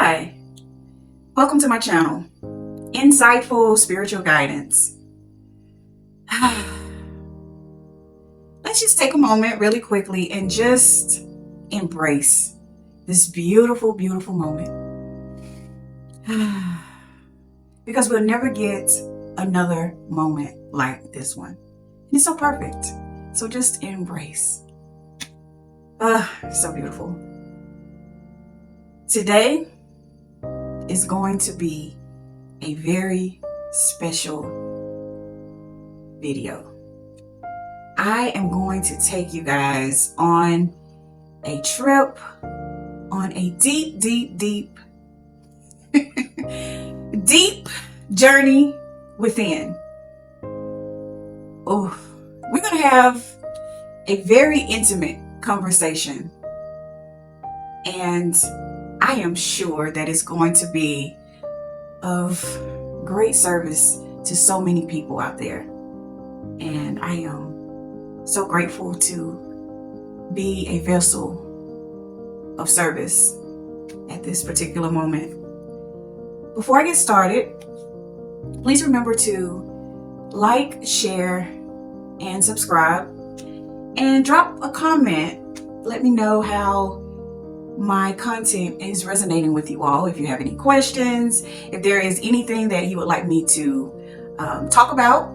Hi, welcome to my channel, Insightful Spiritual Guidance. Let's just take a moment really quickly and just embrace this beautiful, beautiful moment. Because we'll never get another moment like this one. It's so perfect. So just embrace. So beautiful. Today is going to be a very special video. I am going to take you guys on a trip, on a deep, deep, deep, deep journey within. Oh, we're going to have a very intimate conversation, and I am sure that it's going to be of great service to so many people out there. And I am so grateful to be a vessel of service at this particular moment. Before I get started, please remember to like, share, and subscribe, and drop a comment. Let me know how my content is resonating with you all. If you have any questions, if there is anything that you would like me to talk about,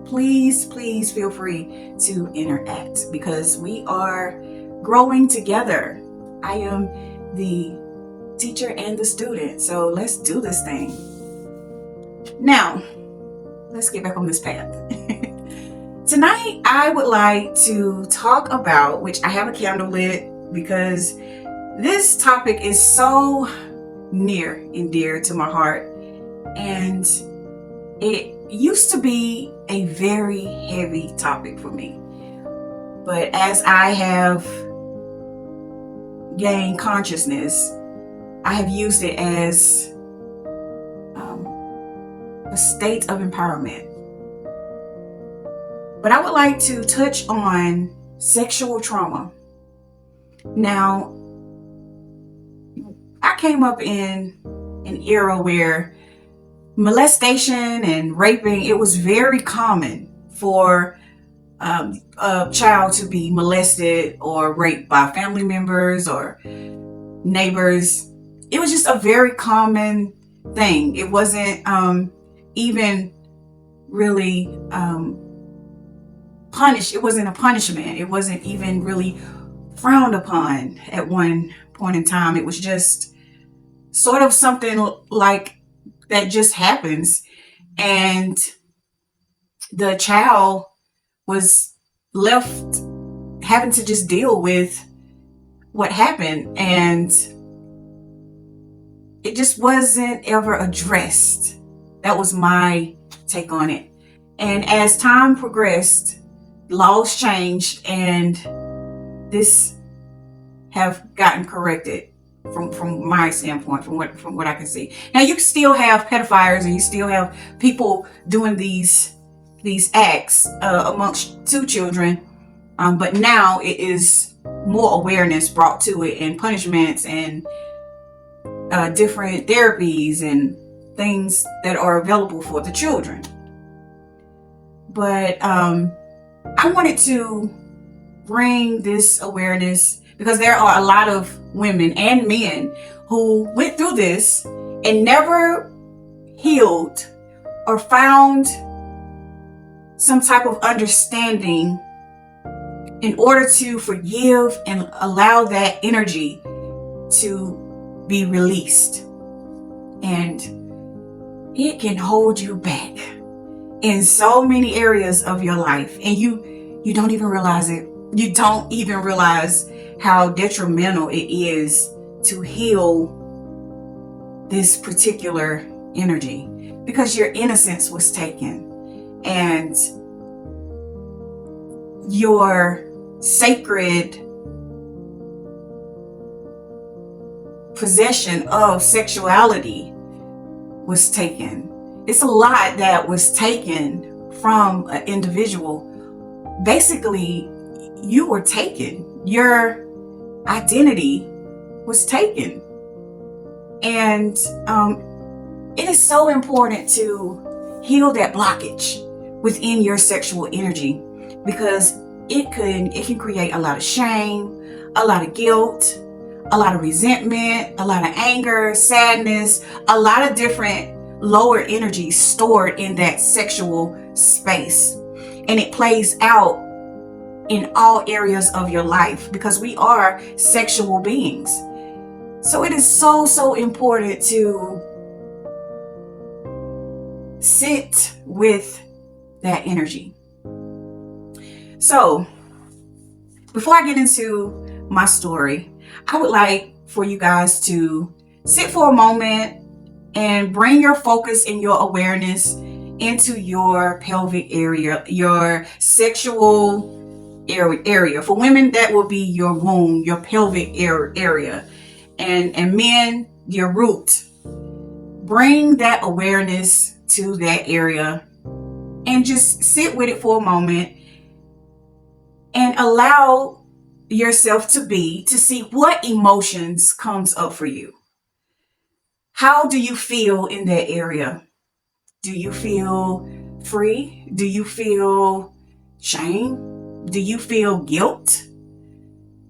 please feel free to interact, because we are growing together. I am the teacher and the student, so let's do this thing. Now, let's get back on this path. Tonight, I would like to talk about, which I have a candle lit because this topic is so near and dear to my heart, and it used to be a very heavy topic for me. But as I have gained consciousness, I have used it as a state of empowerment. But I would like to touch on sexual trauma. Now, I came up in an era where molestation and raping, it was very common for a child to be molested or raped by family members or neighbors. It was just a very common thing. It wasn't even really punished. It wasn't a punishment. It wasn't even really frowned upon at one point in time. It was just sort of something like that just happens, and the child was left having to just deal with what happened, and it just wasn't ever addressed. That was my take on it. And as time progressed, laws changed, and this have gotten corrected from my standpoint, from what I can see. Now, you still have pedophiles, and you still have people doing these acts amongst two children, but now it is more awareness brought to it, and punishments, and different therapies and things that are available for the children. But I wanted to bring this awareness because there are a lot of women and men who went through this and never healed or found some type of understanding in order to forgive and allow that energy to be released. And it can hold you back in so many areas of your life, and you don't even realize it. You don't even realize how detrimental it is to heal this particular energy, because your innocence was taken, and your sacred possession of sexuality was taken. It's a lot that was taken from an individual. Basically, you were taken. Your identity was taken. And it is so important to heal that blockage within your sexual energy, because it can create a lot of shame, a lot of guilt, a lot of resentment, a lot of anger, sadness, a lot of different lower energies stored in that sexual space. And it plays out in all areas of your life, because we are sexual beings. So it is so important to sit with that energy. So before I get into my story, I would like for you guys to sit for a moment and bring your focus and your awareness into your pelvic area, your sexual area. For women, that will be your womb, your pelvic area. And men, your root. Bring that awareness to that area and just sit with it for a moment and allow yourself to see what emotions comes up for you. How do you feel in that area? Do you feel free? Do you feel shame? Do you feel guilt?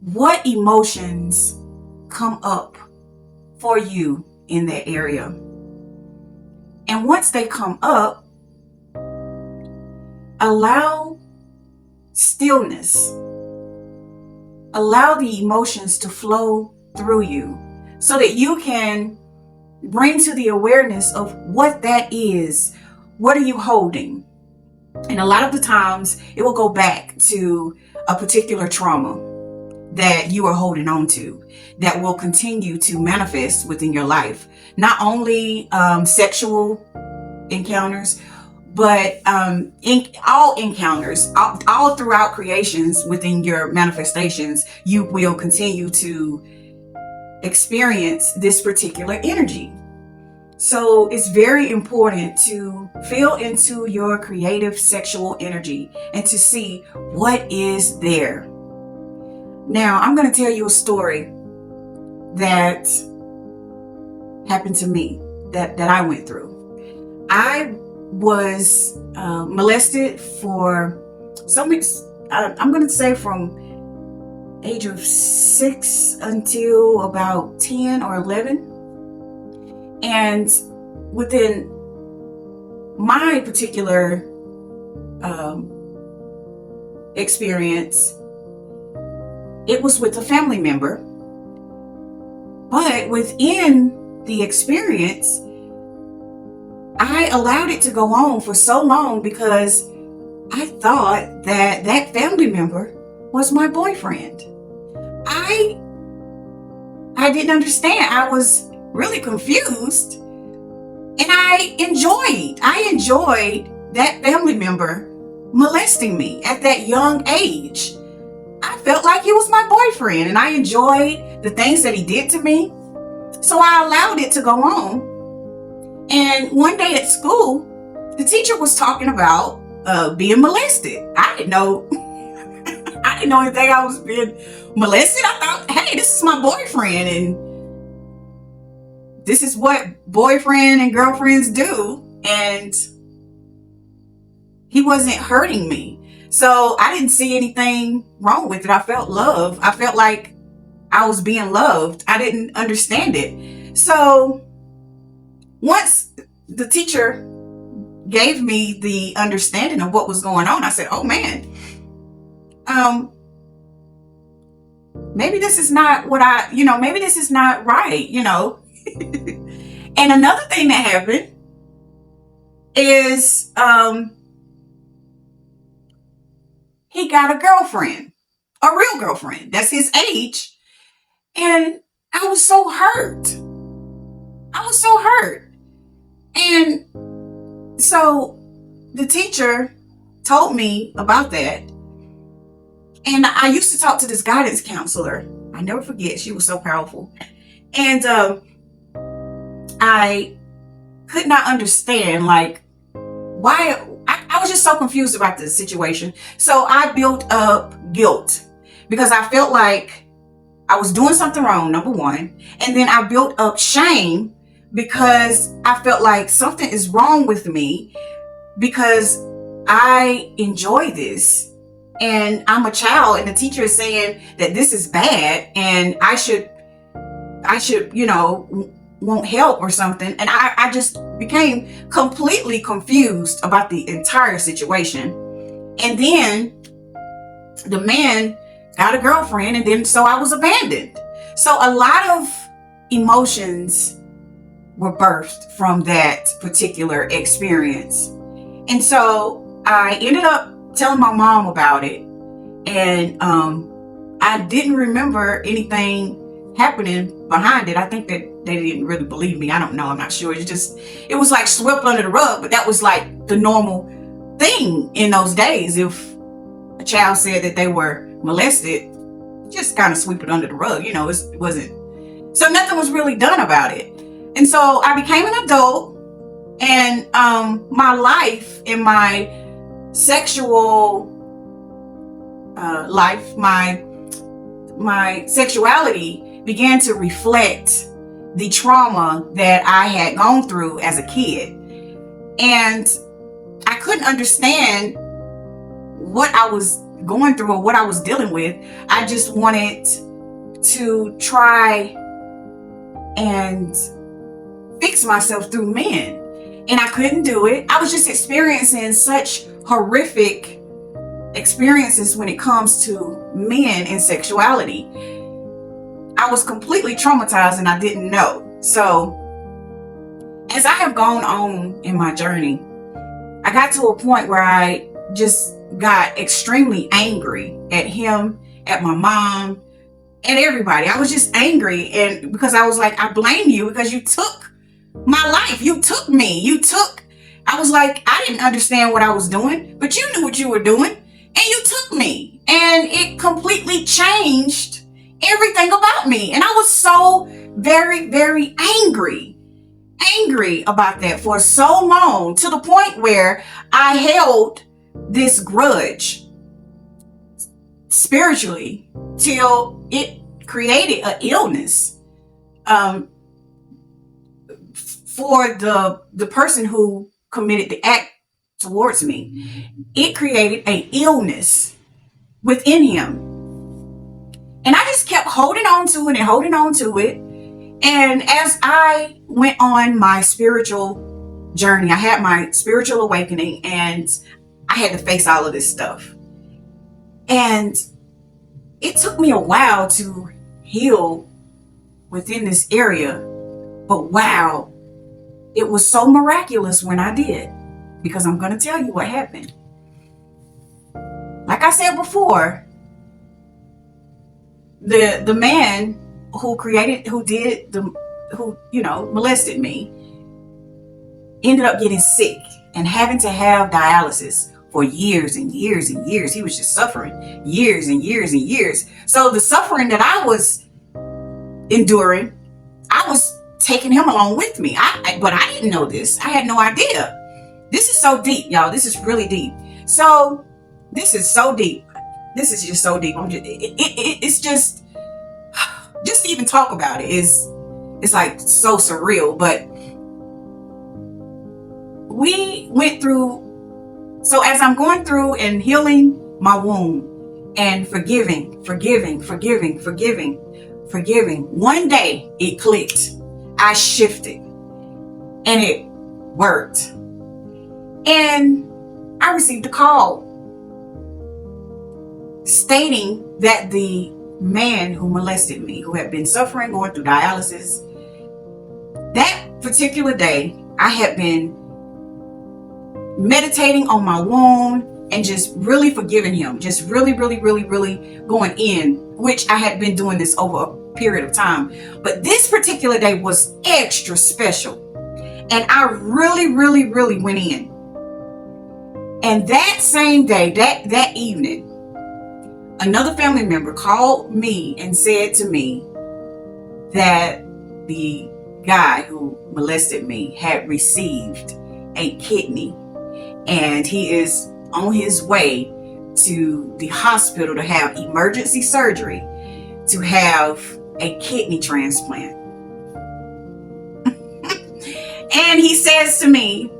What emotions come up for you in that area? And once they come up, allow stillness. Allow the emotions to flow through you so that you can bring to the awareness of what that is. What are you holding? And a lot of the times it will go back to a particular trauma that you are holding on to that will continue to manifest within your life. Not only sexual encounters, but in all encounters, all throughout creations within your manifestations, you will continue to experience this particular energy. So it's very important to feel into your creative sexual energy and to see what is there. Now, I'm going to tell you a story that happened to me, that I went through. I was molested for I'm going to say from age of 6 until about 10 or 11. And within my particular experience, it was with a family member. But within the experience, I allowed it to go on for so long because I thought that that family member was my boyfriend. I didn't understand. I was really confused, and I enjoyed that family member molesting me at that young age. I felt like he was my boyfriend, and I enjoyed the things that he did to me. So I allowed it to go on. And one day at school, the teacher was talking about being molested. I didn't know anything. I was being molested. I thought, hey, this is my boyfriend, and this is what boyfriend and girlfriends do. And he wasn't hurting me. So I didn't see anything wrong with it. I felt love. I felt like I was being loved. I didn't understand it. So once the teacher gave me the understanding of what was going on, I said, oh man, maybe this is not maybe this is not right, And another thing that happened is he got a girlfriend, a real girlfriend that's his age. And I was so hurt. And so the teacher told me about that. And I used to talk to this guidance counselor. I never forget. She was so powerful. And I could not understand, like, why. I was just so confused about the situation. So I built up guilt because I felt like I was doing something wrong, number one. And then I built up shame because I felt like something is wrong with me because I enjoy this and I'm a child and the teacher is saying that this is bad and I should, want help or something. And I just became completely confused about the entire situation. And then the man got a girlfriend, and then so I was abandoned. So a lot of emotions were birthed from that particular experience. And so I ended up telling my mom about it. And I didn't remember anything happening behind it. I think that they didn't really believe me. I don't know. I'm not sure. It was like swept under the rug, but that was like the normal thing in those days. If a child said that they were molested, just kind of sweep it under the rug. It wasn't. So nothing was really done about it. And so I became an adult, and my life and my sexual life, my sexuality began to reflect the trauma that I had gone through as a kid. And I couldn't understand what I was going through or what I was dealing with. I just wanted to try and fix myself through men. And I couldn't do it. I was just experiencing such horrific experiences when it comes to men and sexuality. I was completely traumatized and I didn't know. So as I have gone on in my journey, I got to a point where I just got extremely angry at him, at my mom, and everybody. I was just angry, and because I was like, I blame you because you took my life. You took me. I was like, I didn't understand what I was doing, but you knew what you were doing, and you took me. And it completely changed everything about me. And I was so very, very angry about that for so long, to the point where I held this grudge spiritually till it created an illness for the person who committed the act towards me. It created an illness within him. And I just kept holding on to it. And as I went on my spiritual journey, I had my spiritual awakening, and I had to face all of this stuff. And it took me a while to heal within this area. But wow, it was so miraculous when I did, because I'm going to tell you what happened. Like I said before, the man who molested me ended up getting sick and having to have dialysis for years and years and years. He was just suffering years and years and years. So the suffering that I was enduring, I was taking him along with me. But I didn't know this. I had no idea. This is so deep, y'all. This is really deep. So this is so deep. This is just so deep. It's just to even talk about it it's like so surreal. But we went through, so as I'm going through and healing my wound and forgiving, one day it clicked. I shifted and it worked. And I received a call stating that the man who molested me, who had been suffering, going through dialysis, that particular day, I had been meditating on my wound and just really forgiving him, just really going in, which I had been doing this over a period of time. But this particular day was extra special. And I really went in. And that same day, that evening, another family member called me and said to me that the guy who molested me had received a kidney, and he is on his way to the hospital to have emergency surgery to have a kidney transplant. And he says to me,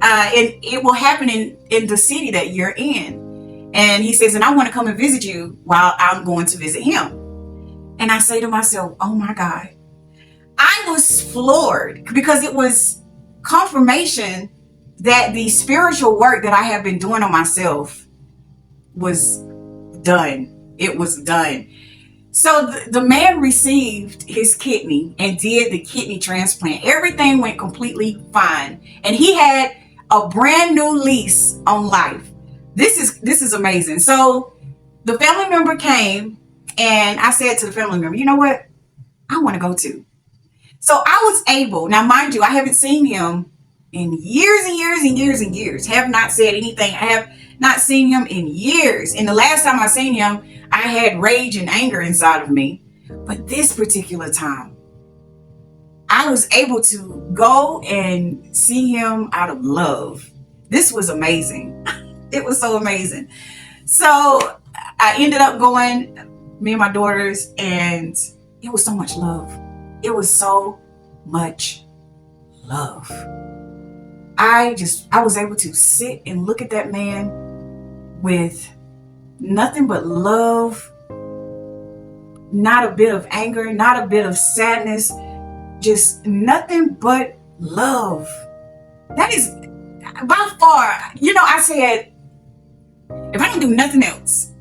and it will happen in the city that you're in. And he says, and I want to come and visit you while I'm going to visit him. And I say to myself, oh my God. I was floored because it was confirmation that the spiritual work that I have been doing on myself was done. It was done. So the man received his kidney and did the kidney transplant. Everything went completely fine. And he had a brand new lease on life. This is amazing. So the family member came and I said to the family member, you know what? I want to go too. So I was able, now mind you, I haven't seen him in years and years and years and years. Have not said anything. I have not seen him in years. And the last time I seen him, I had rage and anger inside of me. But this particular time, I was able to go and see him out of love. This was amazing. It was so amazing. So I ended up going, me and my daughters, and it was so much love. It was so much love. I was able to sit and look at that man with nothing but love, not a bit of anger, not a bit of sadness, just nothing but love. That is by far, I said, if I don't do nothing else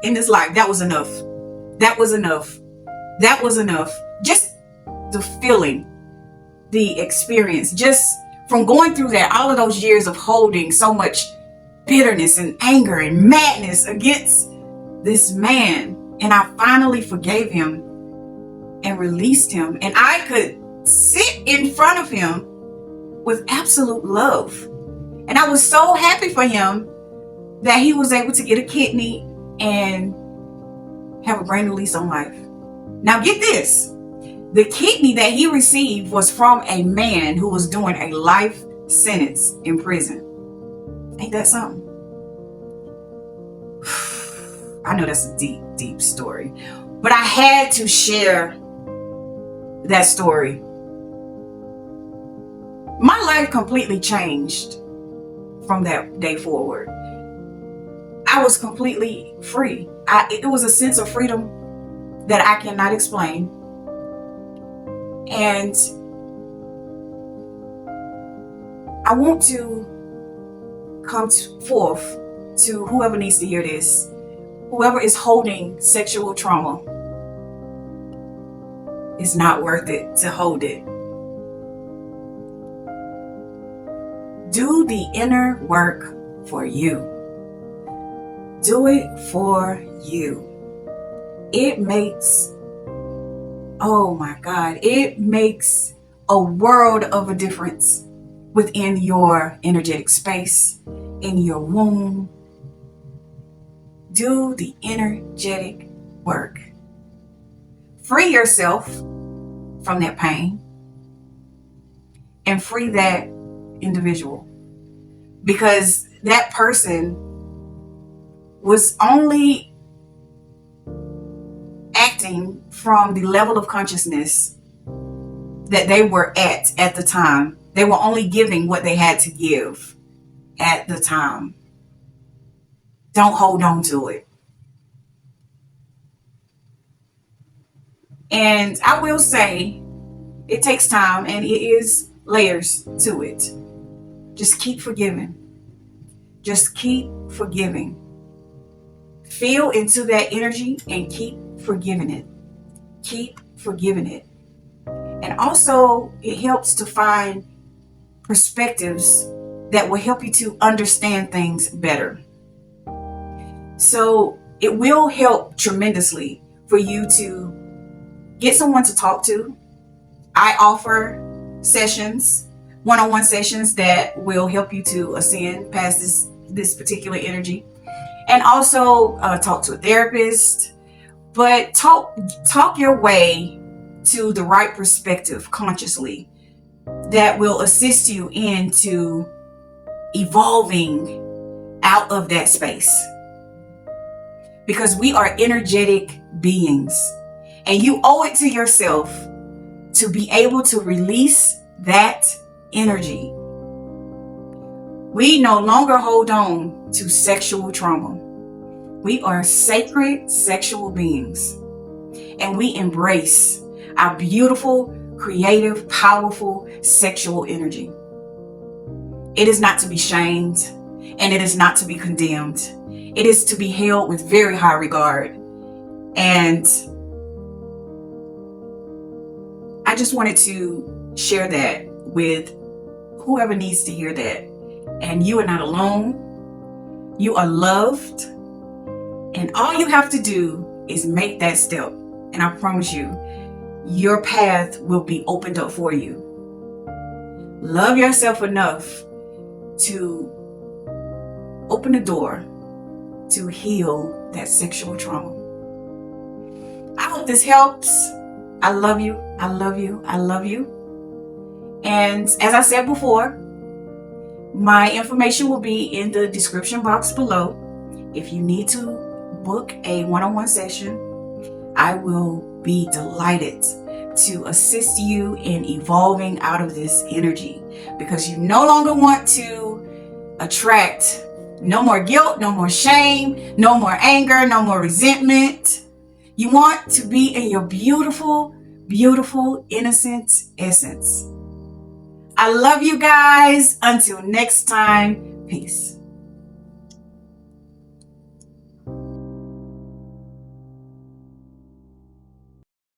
in this life, that was enough. That was enough. That was enough. Just the feeling, the experience, just from going through that, all of those years of holding so much bitterness and anger and madness against this man. And I finally forgave him and released him. And I could sit in front of him with absolute love. And I was so happy for him that he was able to get a kidney and have a brand new lease on life. Now get this. The kidney that he received was from a man who was doing a life sentence in prison. Ain't that something? I know that's a deep, deep story, but I had to share that story. My life completely changed from that day forward. I was completely free. It was a sense of freedom that I cannot explain. And I want to come forth to whoever needs to hear this, whoever is holding sexual trauma. It's not worth it to hold it. Do the inner work for you. Do it for you. It makes, oh my God, it makes a world of a difference within your energetic space, in your womb. Do the energetic work. Free yourself from that pain and free that individual, because that person was only acting from the level of consciousness that they were at the time. They were only giving what they had to give at the time. Don't hold on to it. And I will say, it takes time and it is layers to it. Just keep forgiving. Just keep forgiving. Feel into that energy and keep forgiving it. Keep forgiving it. And also, it helps to find perspectives that will help you to understand things better. So it will help tremendously for you to get someone to talk to. I offer sessions, one-on-one sessions that will help you to ascend past this particular energy. And also talk to a therapist, but talk your way to the right perspective consciously that will assist you into evolving out of that space. because we are energetic beings, and you owe it to yourself to be able to release that energy. We no longer hold on to sexual trauma. We are sacred sexual beings, and we embrace our beautiful, creative, powerful sexual energy. It is not to be shamed, and it is not to be condemned. It is to be held with very high regard. And I just wanted to share that with whoever needs to hear that. And you are not alone. You are loved. And all you have to do is make that step. And I promise you, your path will be opened up for you. Love yourself enough to open the door to heal that sexual trauma. I hope this helps. I love you. I love you. I love you. And as I said before, my information will be in the description box below. If you need to book a one-on-one session, I will be delighted to assist you in evolving out of this energy, because you no longer want to attract no more guilt, no more shame, no more anger, no more resentment. You want to be in your beautiful, beautiful, innocent essence. I love you guys. Until next time, peace.